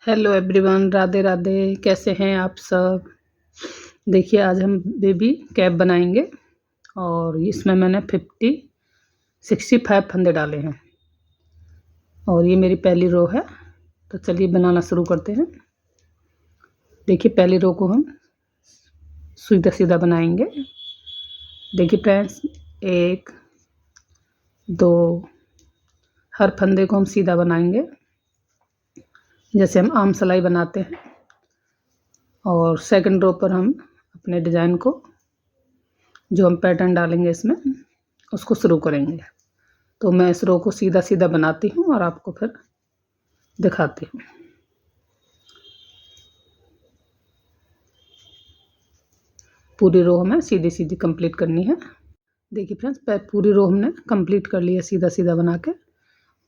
Hello everyone, Radhe Radhe. कैसे हैं आप सब? देखिए, आज हम बेबी कैप बनाएंगे और इसमें मैंने 65 फंदे डाले हैं और ये मेरी पहली रो है। तो चलिए बनाना शुरू करते हैं। देखिए, पहली रो को हम सीधा सीधा बनाएंगे। देखिए फ्रेंड्स, 1 2 हर फंदे को हम सीधा बनाएंगे जैसे हम आम सिलाई बनाते हैं। और सेकंड रो पर हम अपने डिज़ाइन को, जो हम पैटर्न डालेंगे इसमें, उसको शुरू करेंगे। तो मैं इस रो को सीधा सीधा बनाती हूँ और आपको फिर दिखाती हूँ। पूरी रो हमें सीधी सीधी कंप्लीट करनी है। देखिए फ्रेंड्स, पूरी रो हमने कंप्लीट कर ली है सीधा सीधा बना के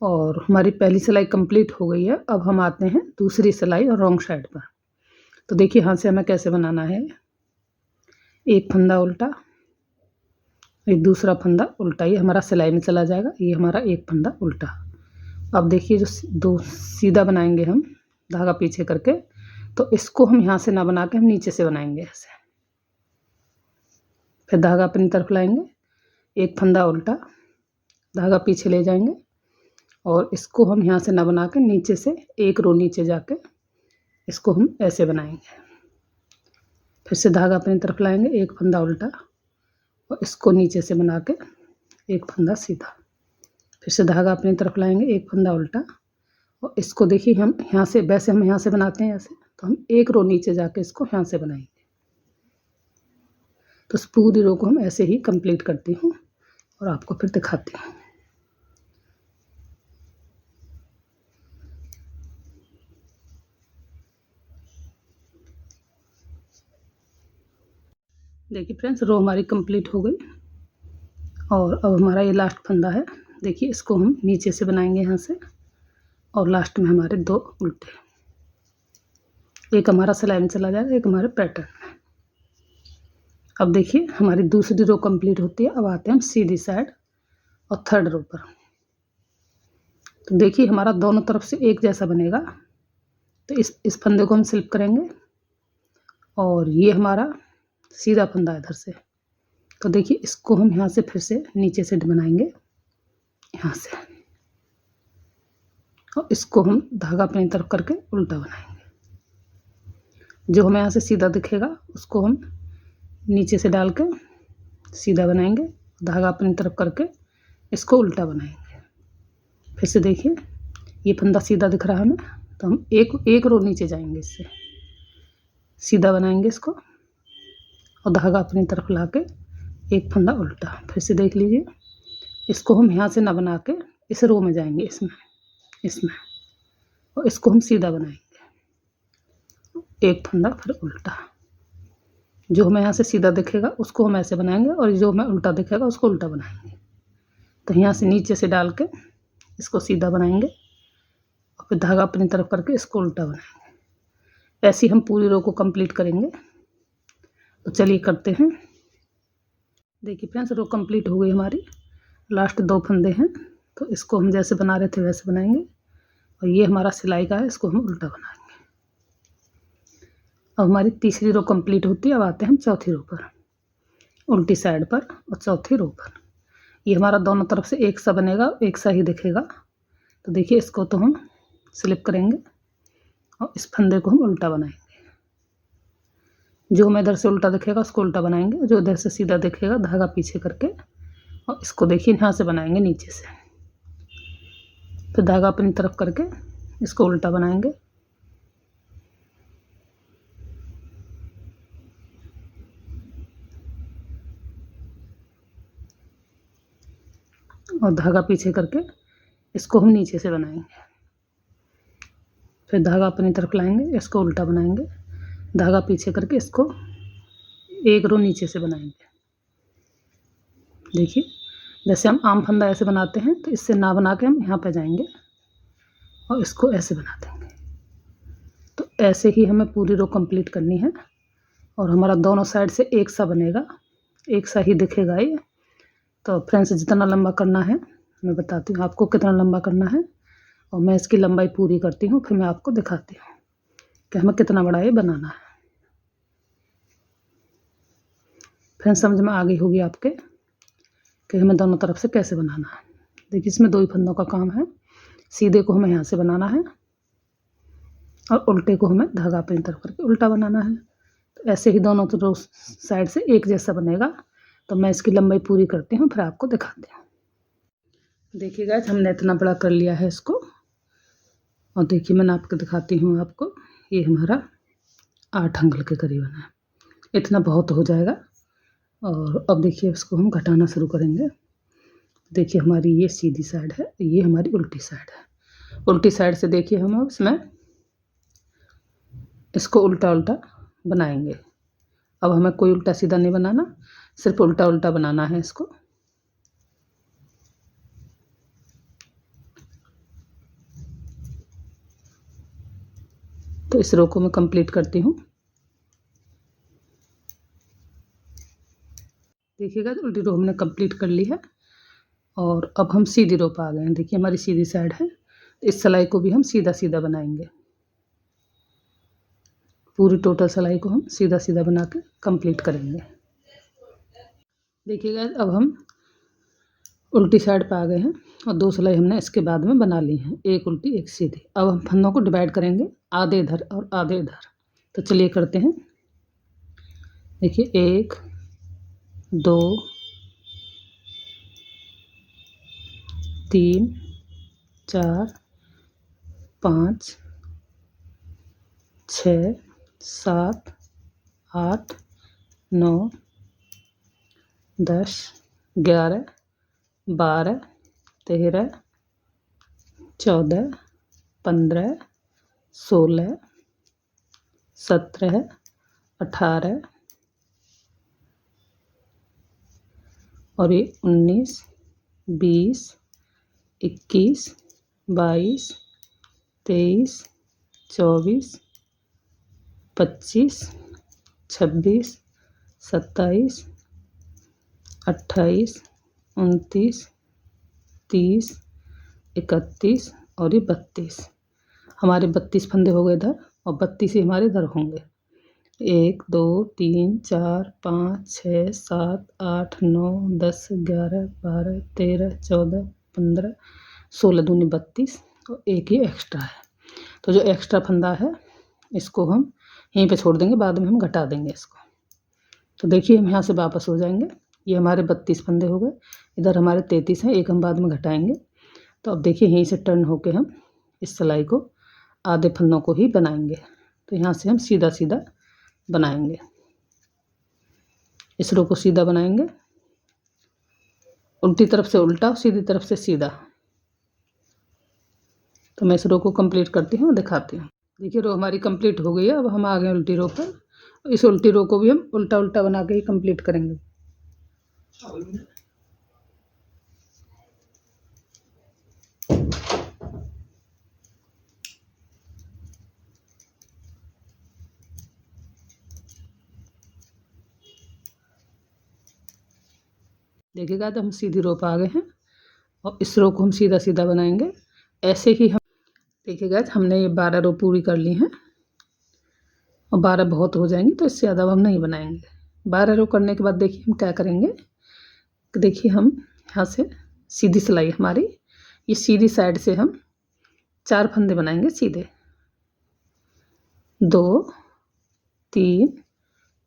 और हमारी पहली सिलाई कंप्लीट हो गई है। अब हम आते हैं दूसरी सिलाई और रॉन्ग साइड पर। तो देखिए हाथ से हमें कैसे बनाना है। एक फंदा उल्टा, एक दूसरा फंदा उल्टा, ये हमारा सिलाई में चला जाएगा। ये हमारा एक फंदा उल्टा। अब देखिए, जो दो सीधा बनाएंगे हम धागा पीछे करके, तो इसको हम यहाँ से ना बना के हम नीचे से बनाएंगे ऐसे। फिर धागा अपनी तरफ लाएंगे, एक फंदा उल्टा, धागा पीछे ले जाएंगे और इसको हम यहाँ से ना बना के नीचे से एक रो नीचे जाके इसको हम ऐसे बनाएंगे। फिर से धागा अपनी तरफ लाएंगे, एक फंदा उल्टा और इसको नीचे से बना के एक फंदा सीधा। फिर से धागा अपनी तरफ लाएंगे, एक फंदा उल्टा और इसको देखिए हम यहाँ से, वैसे हम यहाँ से बनाते हैं ऐसे, तो हम एक रो नीचे जाके इसको यहाँ से बनाएंगे। तो इस पूरी रो को हम ऐसे ही कंप्लीट करती हूँ और आपको फिर दिखाती हूँ। देखिए फ्रेंड्स, रो हमारी कंप्लीट हो गई और अब हमारा ये लास्ट फंदा है। देखिए, इसको हम नीचे से बनाएंगे यहाँ से और लास्ट में हमारे 2 उल्टे, एक हमारा सिलाई में चला जाएगा, एक हमारे पैटर्न में। अब देखिए हमारी दूसरी रो कंप्लीट होती है। अब आते हैं हम सीधी साइड और थर्ड रो पर। तो देखिए हमारा दोनों तरफ से एक जैसा बनेगा। तो इस फंदे को हम स्लिप करेंगे और ये हमारा सीधा फंदा है इधर से। तो देखिए इसको हम यहाँ से फिर से नीचे से बनाएंगे यहाँ से, और इसको हम धागा अपनी तरफ करके उल्टा बनाएंगे। जो हमें यहाँ से सीधा दिखेगा उसको हम नीचे से डाल के सीधा बनाएंगे, धागा अपनी तरफ करके इसको उल्टा बनाएंगे। फिर से देखिए, ये फंदा सीधा दिख रहा है हमें, तो हम एक रो नीचे जाएंगे, इससे सीधा बनाएंगे इसको और धागा अपनी तरफ ला के एक फंदा उल्टा। फिर से देख लीजिए, इसको हम यहाँ से ना बना के इस रो में जाएंगे, इसमें और इसको हम सीधा बनाएंगे, एक फंदा फिर उल्टा। जो हमें यहाँ से सीधा दिखेगा उसको हम ऐसे बनाएंगे और जो हमें उल्टा दिखेगा उसको उल्टा बनाएंगे। तो यहाँ से नीचे से डाल के इसको सीधा बनाएंगे और फिर धागा अपनी तरफ करके इसको उल्टा बनाएंगे। ऐसे ही हम पूरी रो को कंप्लीट करेंगे। तो चलिए करते हैं। देखिए फ्रेंड्स, रो कंप्लीट हो गई हमारी, लास्ट 2 फंदे हैं। तो इसको हम जैसे बना रहे थे वैसे बनाएंगे और ये हमारा सिलाई का है, इसको हम उल्टा बनाएंगे। अब हमारी तीसरी रो कंप्लीट होती है। अब आते हैं हम चौथी रो पर, उल्टी साइड पर और चौथी रो पर। ये हमारा दोनों तरफ से एक सा बनेगा, एक सा ही दिखेगा। तो देखिए इसको तो हम स्लिप करेंगे और इस फंदे को हम उल्टा बनाएंगे। जो हमें इधर से उल्टा दिखेगा उसको उल्टा बनाएंगे, जो इधर से सीधा दिखेगा धागा पीछे करके और इसको देखिए यहाँ से बनाएंगे नीचे से। फिर धागा अपनी तरफ करके इसको उल्टा बनाएंगे और धागा पीछे करके इसको हम नीचे से बनाएंगे। फिर धागा अपनी तरफ लाएंगे, इसको उल्टा बनाएंगे, धागा पीछे करके इसको एक रो नीचे से बनाएंगे। देखिए, जैसे हम आम फंदा ऐसे बनाते हैं, तो इससे ना बना के हम यहाँ पे जाएंगे और इसको ऐसे बना देंगे। तो ऐसे ही हमें पूरी रो कंप्लीट करनी है और हमारा दोनों साइड से एक सा बनेगा, एक सा ही दिखेगा ये। तो फ्रेंड्स, जितना लंबा करना है मैं बताती हूँ आपको कितना लंबा करना है और मैं इसकी लंबाई पूरी करती हूँ, फिर मैं आपको दिखाती हूँ। कि हमें कितना बड़ा ये बनाना है। फिर समझ में आ गई होगी आपके कि हमें दोनों तरफ से कैसे बनाना है। देखिए इसमें 2 ही फंदों का काम है। सीधे को हमें यहाँ से बनाना है और उल्टे को हमें धागा अपनी तरफ करके उल्टा बनाना है। तो ऐसे ही दोनों तरफ साइड से एक जैसा बनेगा। तो मैं इसकी लंबाई पूरी करती हूँ, फिर आपको दिखाती हूँ। देखिए गाइस, हमने इतना बड़ा कर लिया है इसको। और देखिए मैं नाप के दिखाती हूँ आपको। ये हमारा 8 अंगुल के करीबन है। इतना बहुत हो जाएगा। और अब देखिए इसको हम घटाना शुरू करेंगे। देखिए हमारी ये सीधी साइड है, ये हमारी उल्टी साइड है। उल्टी साइड से देखिए हम अब इसमें इसको उल्टा उल्टा बनाएंगे। अब हमें कोई उल्टा सीधा नहीं बनाना, सिर्फ उल्टा उल्टा बनाना है इसको। तो इस रो को मैं कंप्लीट करती हूँ। देखिएगा उल्टी रो हमने कंप्लीट कर ली है। और अब हम सीधी रो पर आ गए हैं। देखिए हमारी सीधी साइड है। इस सिलाई को भी हम सीधा सीधा बनाएंगे। पूरी टोटल सिलाई को हम सीधा सीधा बना के कंप्लीट करेंगे। देखिएगा अब हम उल्टी साइड पे आ गए हैं और 2 सिलाई हमने इसके बाद में बना ली हैं, एक उल्टी एक सीधी। अब हम फंदों को डिवाइड करेंगे, आधे इधर और आधे इधर। तो चलिए करते हैं। देखिए 1 2 3 4 5 6 7 8 9 10 11 12 13 14 15 16 17 18 और ये 19 20 21 22 23 24 25 26 27 28 29 30 31 और ये 32। हमारे 32 फंदे हो गए इधर और 32 ही हमारे इधर होंगे। 1 2 3 4 5 6 7 8 9 10 11 12 13 14 15 16 दूनी 32 और एक ही एक्स्ट्रा है। तो जो एक्स्ट्रा फंदा है इसको हम यहीं पे छोड़ देंगे, बाद में हम घटा देंगे इसको। तो देखिए हम यहाँ से वापस हो जाएंगे। ये हमारे 32 फंदे हो गए, इधर हमारे 33 हैं, एक हम बाद में घटाएंगे। तो अब देखिए यहीं से टर्न होके हम इस सिलाई को आधे फंदों को ही बनाएंगे। तो यहाँ से हम सीधा सीधा बनाएंगे, इस रो को सीधा बनाएंगे, उल्टी तरफ से उल्टा, सीधी तरफ से सीधा। तो मैं इस रो को कंप्लीट करती हूँ, दिखाती हूँ। देखिए रो हमारी कंप्लीट हो गई है। अब हम आ गए उल्टी रो पर। इस उल्टी रो को भी हम उल्टा उल्टा बना के ही कंप्लीट करेंगे। देखिएगा तो हम सीधी रो पर आ गए हैं और इस रो को हम सीधा सीधा बनाएंगे। ऐसे ही हम देखिएगा हमने ये 12 रो पूरी कर ली हैं और 12 बहुत हो जाएंगी, तो इससे ज़्यादा हम नहीं बनाएंगे। 12 रो करने के बाद देखिए हम क्या करेंगे। देखिए हम यहाँ से सीधी सिलाई हमारी, ये सीधी साइड से हम 4 फंदे बनाएंगे सीधे। 2 3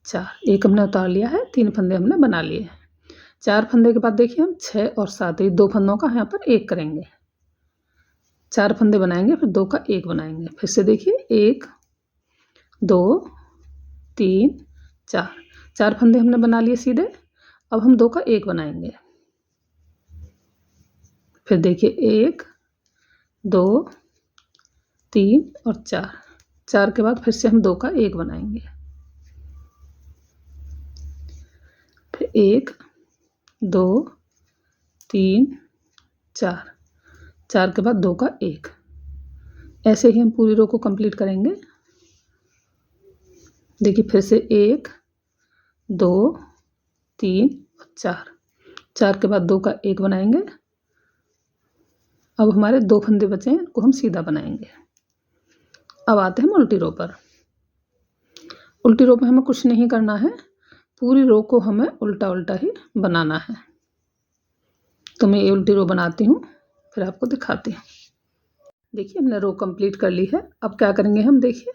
4, एक हमने उतार लिया है, 3 फंदे हमने बना लिए हैं। 4 फंदे के बाद देखिए हम 6 और 7, ये 2 फंदों का यहाँ पर 1 करेंगे। 4 फंदे बनाएंगे, फिर 2 का 1 बनाएंगे। फिर से देखिए 1 2 3 4, 4 फंदे हमने बना लिए सीधे। अब हम 2 का 1 बनाएंगे। फिर देखिए 1 2 3 और 4, 4 के बाद फिर से हम 2 का 1 बनाएंगे। फिर 1 2 3 4, 4 के बाद 2 का 1। ऐसे ही हम पूरी रो को कंप्लीट करेंगे। देखिए फिर से 1 2 3 और 4, 4 के बाद 2 का 1 बनाएंगे। अब हमारे 2 फंदे बचे हैं, इनको हम सीधा बनाएंगे। अब आते हैं हम उल्टी रो पर। उल्टी रो में हमें कुछ नहीं करना है, पूरी रो को हमें उल्टा उल्टा ही बनाना है। तो मैं ये उल्टी रो बनाती हूँ, फिर आपको दिखाती हूँ। देखिए हमने रो कंप्लीट कर ली है। अब क्या करेंगे हम, देखिए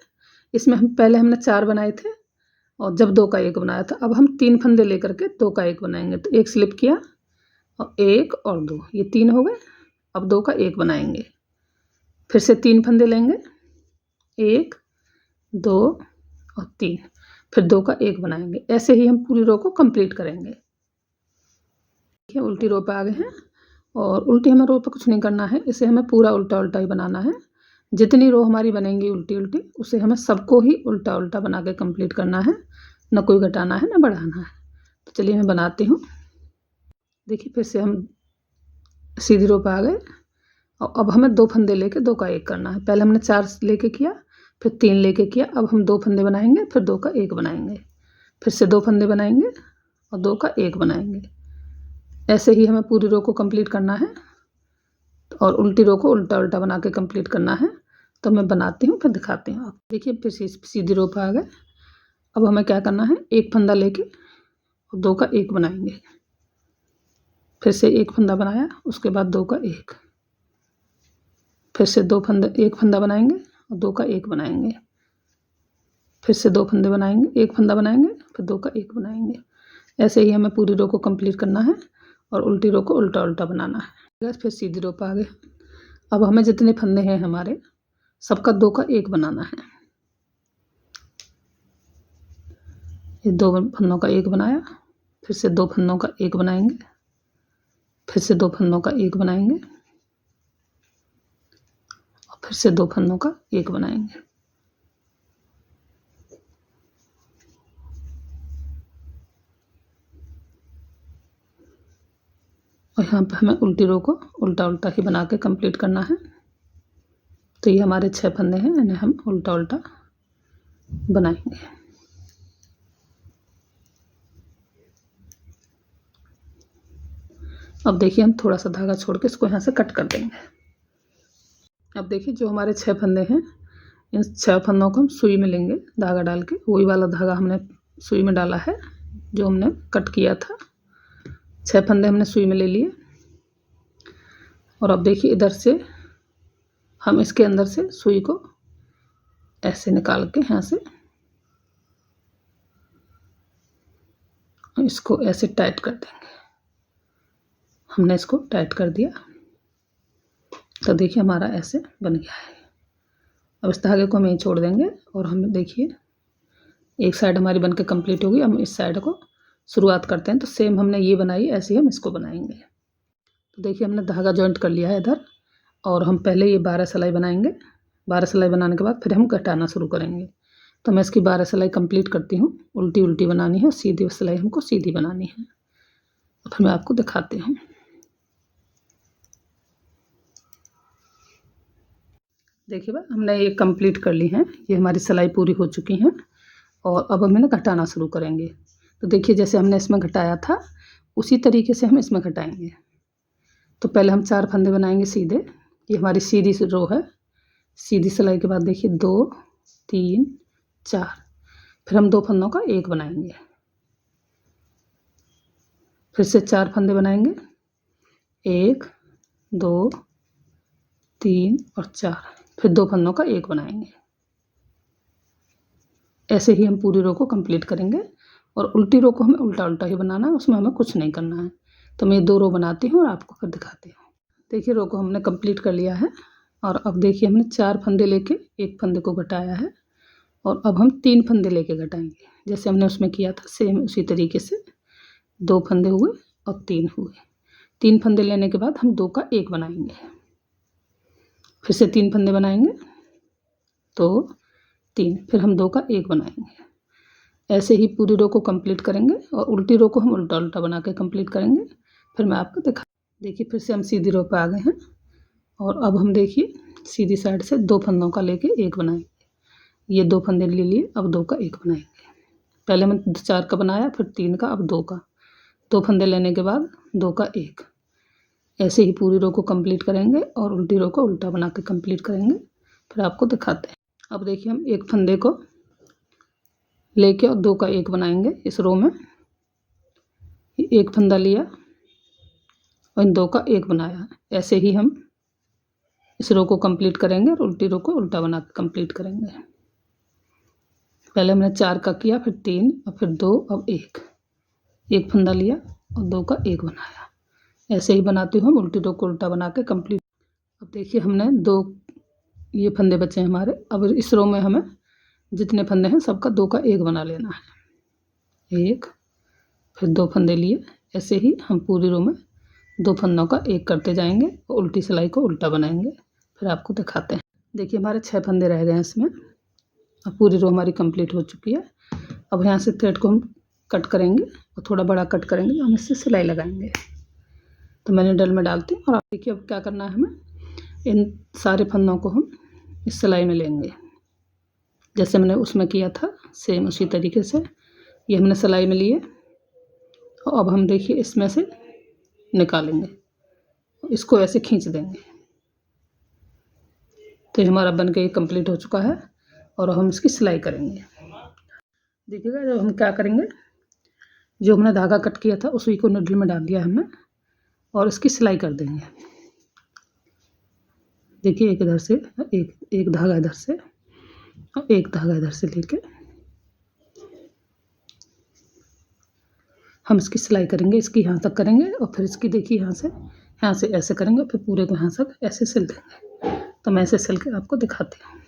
इसमें हम पहले हमने 4 बनाए थे और जब 2 का 1 बनाया था, अब हम 3 फंदे लेकर के 2 का 1 बनाएंगे। तो 1 स्लिप किया और 1 और 2, ये 3 हो गए। अब 2 का 1 बनाएंगे, फिर से 3 फंदे लेंगे, 1 2 और 3, फिर 2 का 1 बनाएंगे। ऐसे ही हम पूरी रो को कंप्लीट करेंगे। देखिए उल्टी रो पे आ गए हैं और उल्टी हमें रो पे कुछ नहीं करना है, इसे हमें पूरा उल्टा उल्टा ही बनाना है। जितनी रो हमारी बनेंगी उल्टी उल्टी, उसे हमें सबको ही उल्टा उल्टा बना के कंप्लीट करना है, ना कोई घटाना है ना बढ़ाना है। तो चलिए मैं बनाती हूँ। देखिए फिर से हम सीधी रो पे आ गए और अब हमें 2 फंदे लेके 2 का 1 करना है। पहले हमने 4 लेके किया, फिर 3 लेके किया। अब हम 2 फंदे बनाएंगे, फिर 2 का 1 बनाएंगे, फिर से 2 फंदे बनाएंगे और 2 का 1 बनाएंगे। ऐसे ही हमें पूरी रो को कंप्लीट करना है और उल्टी रो को उल्टा उल्टा बना के कंप्लीट करना है। तो मैं बनाती हूँ फिर दिखाती हूँ आप। देखिए फिर सीधी रो पे आ गए। अब हमें क्या करना है, 1 फंदा लेके और 2 का 1 बनाएंगे, फिर से 1 फंदा बनाया, उसके बाद 2 का 1, फिर से 2 फंदे 1 फंदा बनाएंगे और 2 का 1 बनाएंगे, फिर से 2 फंदे बनाएंगे, 1 फंदा बनाएंगे, फिर 2 का 1 बनाएंगे। ऐसे ही हमें पूरी रो को कंप्लीट करना है और उल्टी रो को उल्टा उल्टा बनाना है। फिर सीधी रो पे आ गए। अब हमें जितने फंदे हैं हमारे सबका 2 का 1 बनाना है। ये 2 फंदों का 1 बनाया, फिर से 2 फंदों का 1 बनाएंगे, फिर से 2 फंदों का 1 बनाएंगे और फिर से 2 फंदों का 1 बनाएंगे। और यहाँ पे हमें उल्टी रो को उल्टा उल्टा ही बना के कंप्लीट करना है। तो ये हमारे 6 फंदे हैं, इन्हें हम उल्टा उल्टा बनाएंगे। अब देखिए हम थोड़ा सा धागा छोड़ के इसको यहाँ से कट कर देंगे। अब देखिए जो हमारे 6 फंदे हैं, इन 6 फंदों को हम सुई में लेंगे धागा डाल के। वही वाला धागा हमने सुई में डाला है जो हमने कट किया था। 6 फंदे हमने सुई में ले लिए और अब देखिए इधर से हम इसके अंदर से सुई को ऐसे निकाल के यहाँ से इसको ऐसे टाइट कर देंगे। हमने इसको टाइट कर दिया तो देखिए हमारा ऐसे बन गया है। अब इस धागे को हम यहीं छोड़ देंगे और हम देखिए एक साइड हमारी बनके कंप्लीट होगी। हम इस साइड को शुरुआत करते हैं। तो सेम हमने ये बनाई, ऐसे ही हम इसको बनाएंगे। तो देखिए हमने धागा जॉइंट कर लिया है इधर और हम पहले ये 12 सिलाई बनाएंगे। 12 सिलाई बनाने के बाद फिर हम घटाना शुरू करेंगे। तो मैं इसकी 12 सिलाई कंप्लीट करती हूँ। उल्टी उल्टी बनानी है और सीधी सिलाई हमको सीधी बनानी है। तो फिर मैं आपको दिखाती हूँ। देखिए भाई हमने ये कंप्लीट कर ली हैं। ये हमारी सिलाई पूरी हो चुकी हैं और अब हम इन्हें घटाना शुरू करेंगे। तो देखिए जैसे हमने इसमें घटाया था उसी तरीके से हम इसमें घटाएंगे। तो पहले हम 4 फंदे बनाएंगे सीधे। ये हमारी सीधी रो है। सीधी सिलाई के बाद देखिए 2 3 4, फिर हम 2 फंदों का 1 बनाएंगे, फिर से 4 फंदे बनाएंगे, 1 2 3 और 4, फिर 2 फंदों का 1 बनाएंगे। ऐसे ही हम पूरी रो को कंप्लीट करेंगे और उल्टी रो को हमें उल्टा उल्टा ही बनाना है, उसमें हमें कुछ नहीं करना है। तो मैं 2 रो बनाती हूँ और आपको फिर दिखाती हूँ। देखिए रो को हमने कंप्लीट कर लिया है और अब देखिए हमने 4 फंदे लेके 1 फंदे को घटाया है और अब हम 3 फंदे लेके घटाएंगे। जैसे हमने उसमें किया था सेम उसी तरीके से 2 फंदे हुए और 3 हुए। 3 फंदे लेने के बाद हम 2 का 1 बनाएंगे, फिर से 3 फंदे बनाएंगे तो 3, फिर हम 2 का 1 बनाएंगे। ऐसे ही पूरी रो को कंप्लीट करेंगे और उल्टी रो को हम उल्टा उल्टा बना के कंप्लीट करेंगे। फिर मैं आपको दिखा। देखिए फिर से हम सीधी रो पे आ गए हैं और अब हम देखिए सीधी साइड से 2 फंदों का लेके 1 बनाएंगे। ये 2 फंदे ले लिए, अब 2 का 1 बनाएंगे। पहले मैंने 4 का बनाया, फिर 3 का, अब 2 का। 2 फंदे लेने के बाद 2 का 1। ऐसे ही पूरी रो को कंप्लीट करेंगे और उल्टी रो को उल्टा बना के कंप्लीट करेंगे। फिर आपको दिखाते हैं। अब देखिए हम 1 फंदे को लेके और 2 का 1 बनाएंगे इस रो में। एक फंदा लिया और इन 2 का 1 बनाया। ऐसे ही हम इस रो को कंप्लीट करेंगे और उल्टी रो को उल्टा बना के कंप्लीट करेंगे। पहले हमने 4 का किया, फिर 3 और फिर 2 अब 1 फंदा लिया और 2 का 1 बनाया। ऐसे ही बनाते हुए हम उल्टी रो को उल्टा बना के कंप्लीट। अब देखिए हमने 2 ये फंदे बचे हैं हमारे। अब इस रो में हमें जितने फंदे हैं सबका 2 का 1 बना लेना है। 1 फिर 2 फंदे लिए। ऐसे ही हम पूरी रो में 2 फंदों का 1 करते जाएंगे और उल्टी सिलाई को उल्टा बनाएंगे। फिर आपको दिखाते हैं। देखिए हमारे 6 फंदे रह गए हैं इसमें। अब पूरी रो हमारी कंप्लीट हो चुकी है। अब यहाँ से थ्रेड को हम कट करेंगे और थोड़ा बड़ा कट करेंगे, हम इससे सिलाई लगाएंगे। तो मैंने डल में डालती हूँ। और आप देखिए अब क्या करना है हमें, इन सारे फंदों को हम इस सिलाई में लेंगे जैसे मैंने उसमें किया था, सेम उसी तरीके से ये हमने सिलाई में लिए। और अब हम देखिए इसमें से निकालेंगे, इसको ऐसे खींच देंगे। तो ये हमारा बन के कंप्लीट हो चुका है और हम इसकी सिलाई करेंगे। देखिएगा जब हम क्या करेंगे, जो हमने धागा कट किया था उसी को निडल में डाल दिया हमने और इसकी सिलाई कर देंगे। देखिए एक इधर से एक धागा इधर से और एक धागा इधर से लेके हम इसकी सिलाई करेंगे। इसकी यहाँ तक करेंगे और फिर इसकी देखिए यहाँ से ऐसे करेंगे, फिर पूरे को यहाँ तक ऐसे सिल देंगे। तो मैं ऐसे सिल के आपको दिखाती हूँ।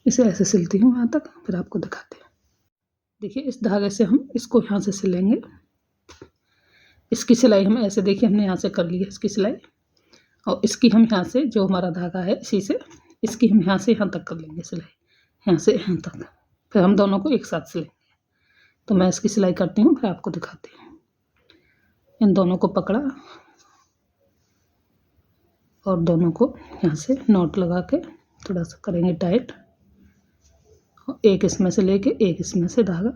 इसे ऐसे सिलती हूँ यहाँ तक, फिर आपको दिखाते हैं। देखिए इस धागे से हम इसको यहाँ से सिलेंगे। इसकी सिलाई हम ऐसे, देखिए हमने यहाँ से कर ली है इसकी सिलाई और इसकी हम यहाँ से, जो हमारा धागा है इसी से इसकी हम यहाँ से यहाँ तक कर लेंगे सिलाई, यहाँ से यहाँ तक। फिर हम दोनों को एक साथ सिलेंगे। तो मैं इसकी सिलाई करती हूँ, फिर आपको दिखाती हूँ। इन दोनों को पकड़ा और दोनों को यहाँ से नॉट लगा के थोड़ा सा करेंगे टाइट। एक इसमें से लेके एक इसमें से धागा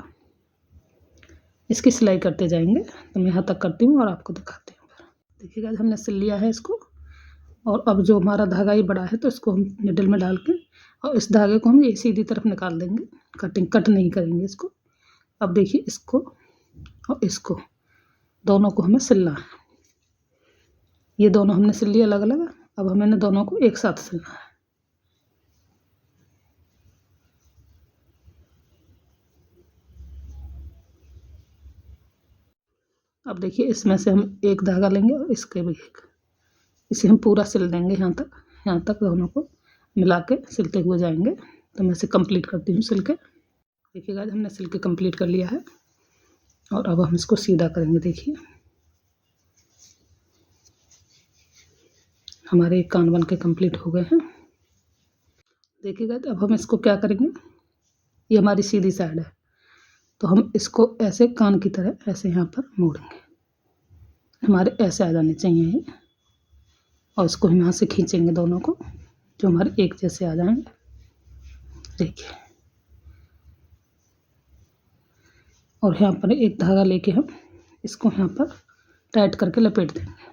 इसकी सिलाई करते जाएंगे। तो मैं यहाँ तक करती हूँ और आपको दिखाती हूँ। देखिएगा हमने सिल लिया है इसको और अब जो हमारा धागा ये बड़ा है तो इसको हम निडल में डाल के और इस धागे को हम ये सीधी तरफ निकाल देंगे। कट नहीं करेंगे इसको। अब देखिए इसको और इसको दोनों को हमें सिलना है। ये दोनों हमने सिल लिया अलग अलग। अब हमें इन दोनों को एक साथ सिलना है। अब देखिए इसमें से हम एक धागा लेंगे और इसके भी एक, इसे हम पूरा सिल देंगे यहाँ तक दोनों को मिला के सिलते हुए जाएंगे। तो मैं इसे कंप्लीट करती हूँ सिल के। देखिएगा हमने सिल के कंप्लीट कर लिया है और अब हम इसको सीधा करेंगे। देखिए हमारे कान बन के कंप्लीट हो गए हैं। देखिएगा अब हम इसको क्या करेंगे, ये हमारी सीधी साइड है तो हम इसको ऐसे कान की तरह ऐसे यहाँ पर मोड़ेंगे। हमारे ऐसे आ जाने चाहिए ये और इसको हम यहाँ से खींचेंगे दोनों को, जो हमारे एक जैसे आ जाएंगे। देखिए और यहाँ पर एक धागा लेके हम इसको यहाँ पर टाइट करके लपेट देंगे।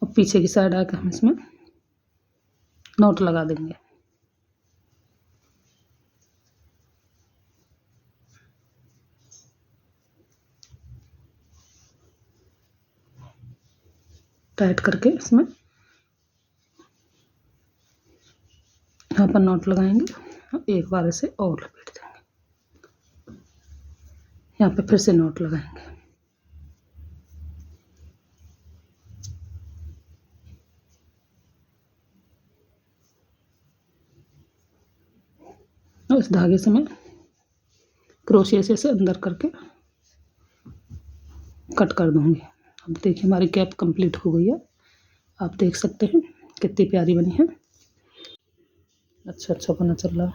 और पीछे की साइड आकर हम इसमें नॉट लगा देंगे। टाइट करके इसमें यहाँ पर नॉट लगाएंगे और एक बार इसे और लपेट देंगे। यहाँ पे फिर से नॉट लगाएंगे। और इस धागे से मैं क्रोशिया से इसे अंदर करके कट कर दूंगी। अब देखिए हमारी कैप कंप्लीट हो गई है। आप देख सकते हैं कितनी प्यारी बनी है। अच्छा बना चल रहा है।